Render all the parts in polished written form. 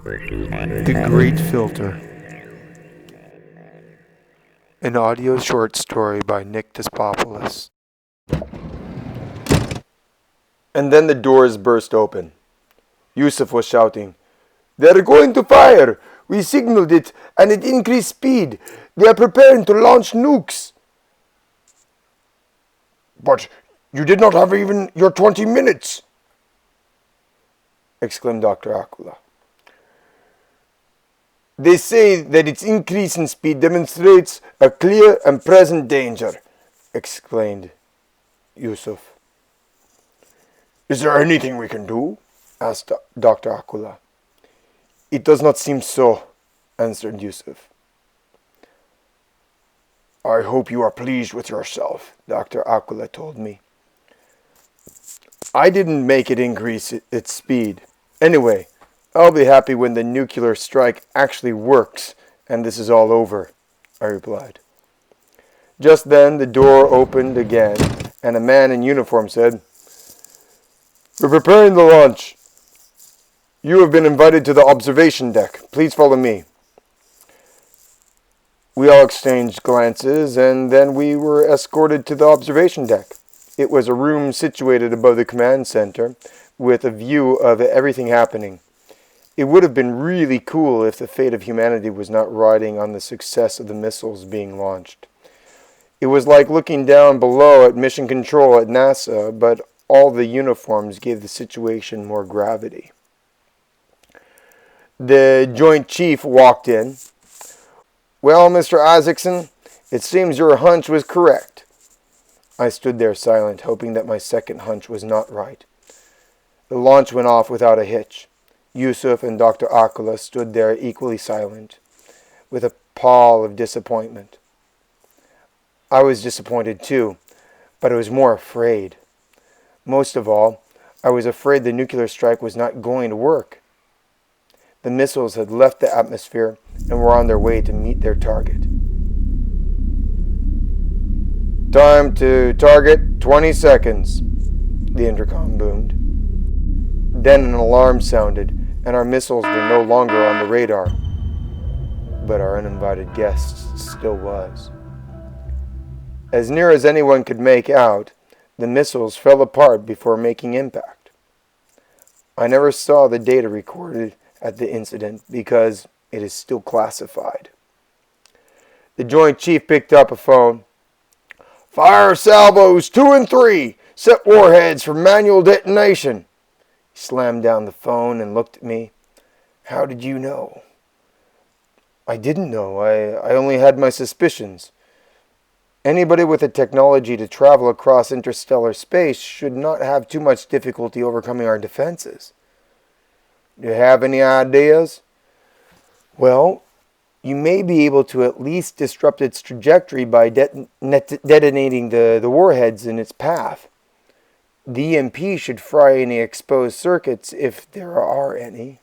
The Great Filter. An audio short story by Nick Despopoulos. And then the doors burst open. Yusuf was shouting, "They're going to fire! We signaled it, and it increased speed. They are preparing to launch nukes." "But you did not have even your 20 minutes!" exclaimed Dr. Aquila. "They say that its increase in speed demonstrates a clear and present danger," explained Yusuf. "Is there anything we can do?" asked Dr. Aquila. "It does not seem so," answered Yusuf. "I hope you are pleased with yourself," Dr. Aquila told me. "I didn't make it increase its speed. Anyway, I'll be happy when the nuclear strike actually works and this is all over," I replied. Just then the door opened again and a man in uniform said, "We're preparing the launch. You have been invited to the observation deck. Please follow me." We all exchanged glances, and then we were escorted to the observation deck. It was a room situated above the command center, with a view of everything happening. It would have been really cool if the fate of humanity was not riding on the success of the missiles being launched. It was like looking down below at mission control at NASA, but all the uniforms gave the situation more gravity. The Joint Chief walked in. "Well, Mr. Isaacson, it seems your hunch was correct." I stood there silent, hoping that my second hunch was not right. The launch went off without a hitch. Yusuf and Dr. Aquila stood there equally silent, with a pall of disappointment. I was disappointed too, but I was more afraid. Most of all, I was afraid the nuclear strike was not going to work. The missiles had left the atmosphere and were on their way to meet their target. "Time to target, 20 seconds, the intercom boomed. Then an alarm sounded, and our missiles were no longer on the radar. But our uninvited guest still was. As near as anyone could make out, the missiles fell apart before making impact. I never saw the data recorded at the incident because it is still classified. The Joint Chief picked up a phone. "Fire salvos 2 and 3. Set warheads for manual detonation." He slammed down the phone and looked at me. "How did you know?" "I didn't know. I only had my suspicions. Anybody with the technology to travel across interstellar space should not have too much difficulty overcoming our defenses." "Do you have any ideas?" "Well, you may be able to at least disrupt its trajectory by detonating the warheads in its path. The EMP should fry any exposed circuits if there are any."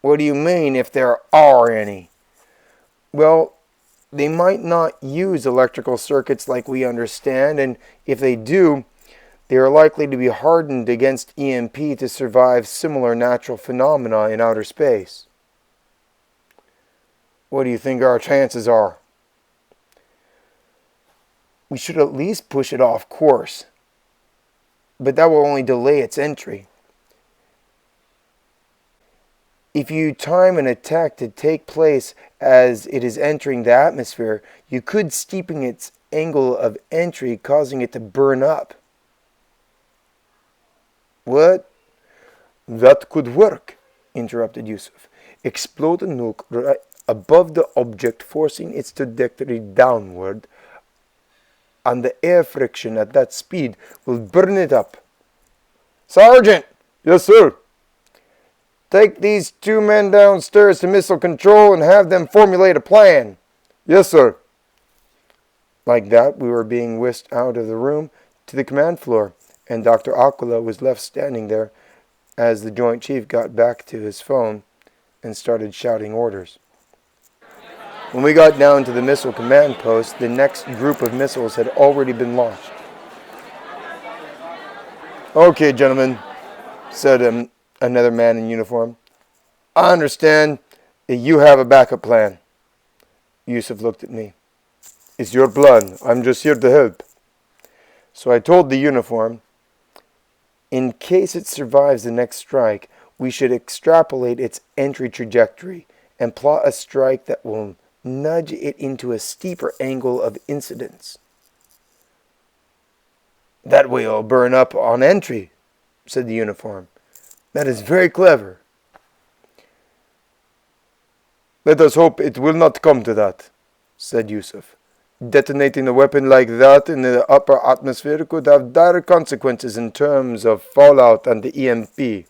"What do you mean, if there are any?" "Well, they might not use electrical circuits like we understand, and if they do, they are likely to be hardened against EMP to survive similar natural phenomena in outer space." "What do you think our chances are?" "We should at least push it off course, but that will only delay its entry. If you time an attack to take place as it is entering the atmosphere, you could steepen its angle of entry, causing it to burn up." "What?" "That could work," interrupted Yusuf. "Explode a nuke right above the object, forcing its trajectory downward, and the air friction at that speed will burn it up." "Sergeant!" "Yes, sir." "Take these 2 men downstairs to missile control and have them formulate a plan." "Yes, sir." Like that, we were being whisked out of the room to the command floor, and Dr. Aquila was left standing there as the Joint Chief got back to his phone and started shouting orders. When we got down to the missile command post, the next group of missiles had already been launched. "Okay, gentlemen," said another man in uniform. I understand that you have a backup plan. Yusuf looked at me. It's your plan. I'm just here to help. So I told the uniform, in case it survives the next strike, we should extrapolate its entry trajectory and plot a strike that will nudge it into a steeper angle of incidence. That way it'll burn up on entry, said the uniform. That is very clever. Let us hope it will not come to that, said Yusuf. Detonating a weapon like that in the upper atmosphere could have dire consequences in terms of fallout and the EMP.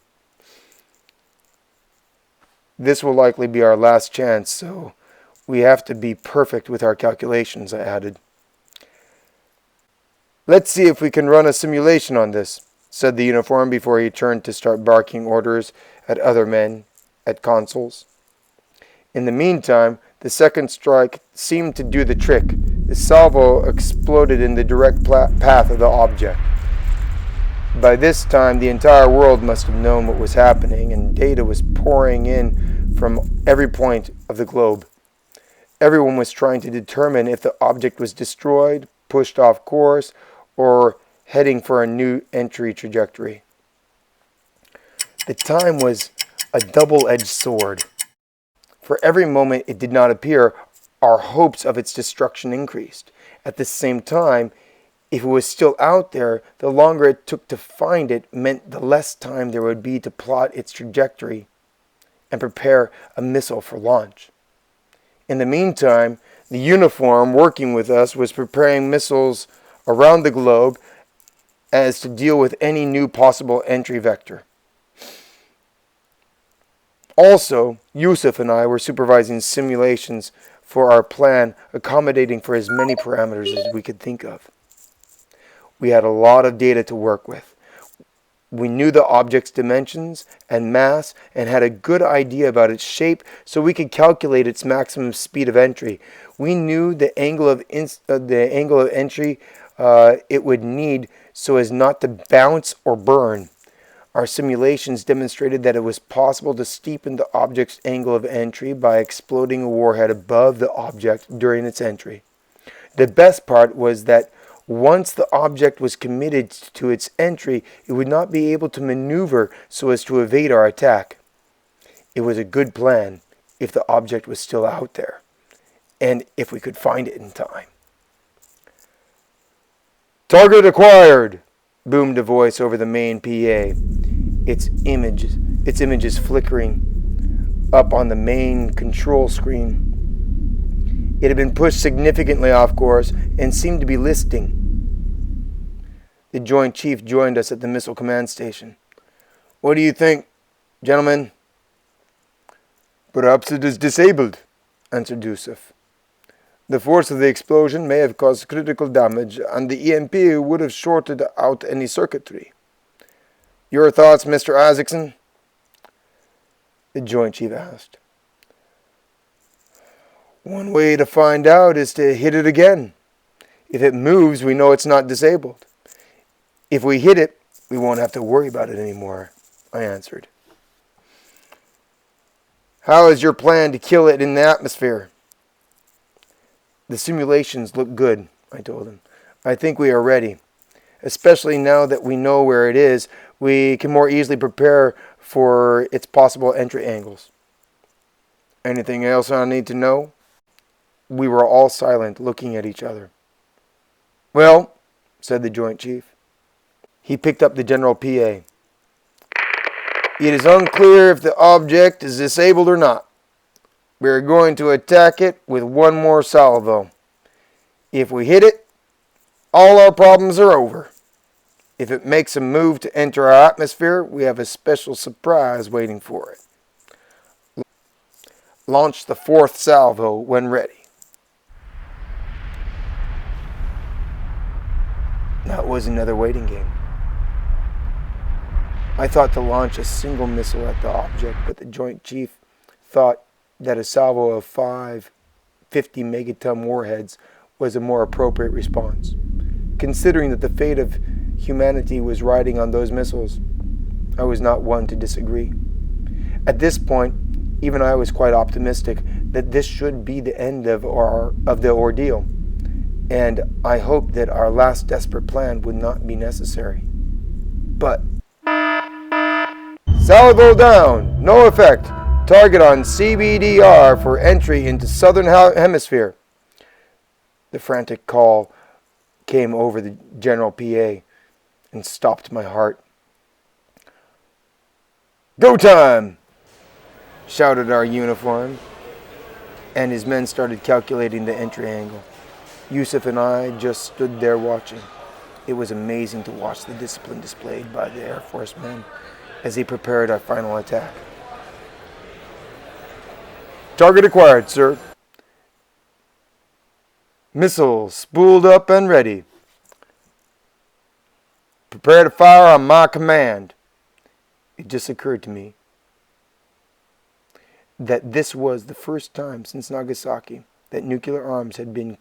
This will likely be our last chance, so we have to be perfect with our calculations, I added. Let's see if we can run a simulation on this, said the uniform before he turned to start barking orders at other men at consoles. In the meantime, the second strike seemed to do the trick. The salvo exploded in the direct path of the object. By this time, the entire world must have known what was happening, and data was pouring in from every point of the globe. Everyone was trying to determine if the object was destroyed, pushed off course, or heading for a new entry trajectory. The time was a double-edged sword. For every moment it did not appear, our hopes of its destruction increased. At the same time, if it was still out there, the longer it took to find it meant the less time there would be to plot its trajectory and prepare a missile for launch. In the meantime, the uniform working with us was preparing missiles around the globe as to deal with any new possible entry vector. Also, Yusuf and I were supervising simulations for our plan, accommodating for as many parameters as we could think of. We had a lot of data to work with. We knew the object's dimensions and mass and had a good idea about its shape, so we could calculate its maximum speed of entry. We knew the angle of entry it would need so as not to bounce or burn. Our simulations demonstrated that it was possible to steepen the object's angle of entry by exploding a warhead above the object during its entry. The best part was that once the object was committed to its entry, it would not be able to maneuver so as to evade our attack. It was a good plan if the object was still out there, and if we could find it in time. "Target acquired!" boomed a voice over the main PA. Its images flickering up on the main control screen. It had been pushed significantly off course and seemed to be listing. The Joint Chief joined us at the Missile Command Station. "What do you think, gentlemen?" "Perhaps it is disabled," answered Yusuf. "The force of the explosion may have caused critical damage, and the EMP would have shorted out any circuitry. Your thoughts, Mr. Isaacson?" The Joint Chief asked. "One way to find out is to hit it again. If it moves, we know it's not disabled. If we hit it, we won't have to worry about it anymore," I answered. "How is your plan to kill it in the atmosphere?" "The simulations look good," I told him. "I think we are ready. Especially now that we know where it is, we can more easily prepare for its possible entry angles." "Anything else I need to know?" We were all silent, looking at each other. "Well," said the Joint Chief. He picked up the General PA. "It is unclear if the object is disabled or not. We are going to attack it with one more salvo. If we hit it, all our problems are over. If it makes a move to enter our atmosphere, we have a special surprise waiting for it. Launch the fourth salvo when ready." That was another waiting game. I thought to launch a single missile at the object, but the Joint Chief thought that a salvo of 5 50 megaton warheads was a more appropriate response. Considering that the fate of humanity was riding on those missiles, I was not one to disagree. At this point, Even I was quite optimistic that this should be the end of the ordeal, and I hoped that our last desperate plan would not be necessary. But salvo down, no effect. Target on CBDR for entry into southern hemisphere. The frantic call came over the general PA and stopped my heart. Go time! Shouted our uniform, and his men started calculating the entry angle. Yusuf and I just stood there watching. It was amazing to watch the discipline displayed by the Air Force men as they prepared our final attack. Target acquired, sir. Missiles spooled up and ready. Prepare to fire on my command. It just occurred to me that this was the first time since Nagasaki that nuclear arms had been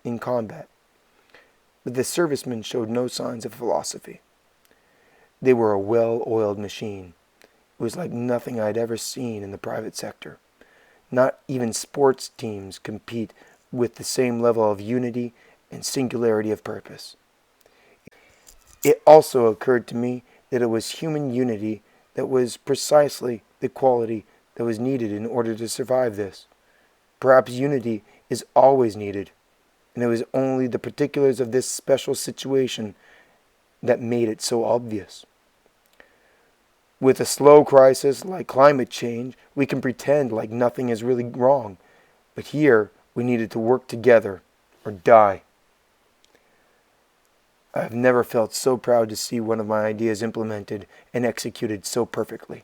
in combat. But the servicemen showed no signs of philosophy. They were a well-oiled machine. It was like nothing I'd ever seen in the private sector. Not even sports teams compete with the same level of unity and singularity of purpose. It also occurred to me that it was human unity that was precisely the quality that was needed in order to survive this. Perhaps unity is always needed, and it was only the particulars of this special situation that made it so obvious. With a slow crisis like climate change, we can pretend like nothing is really wrong, but here we needed to work together or die. I have never felt so proud to see one of my ideas implemented and executed so perfectly.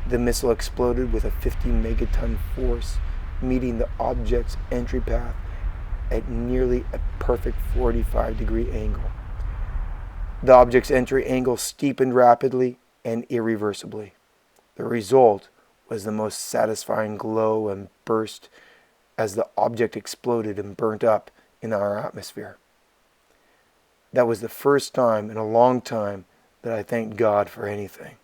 The missile exploded with a 50 megaton force, meeting the object's entry path at nearly a perfect 45-degree angle. The object's entry angle steepened rapidly and irreversibly. The result was the most satisfying glow and burst as the object exploded and burnt up in our atmosphere. That was the first time in a long time that I thanked God for anything.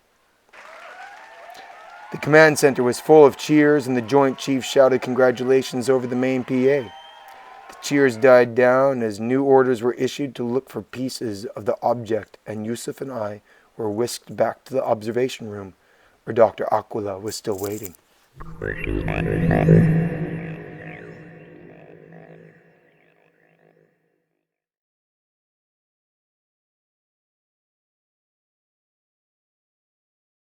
The command center was full of cheers, and the Joint Chiefs shouted congratulations over the main PA. The cheers died down as new orders were issued to look for pieces of the object, and Yusuf and I were whisked back to the observation room, where Dr. Aquila was still waiting.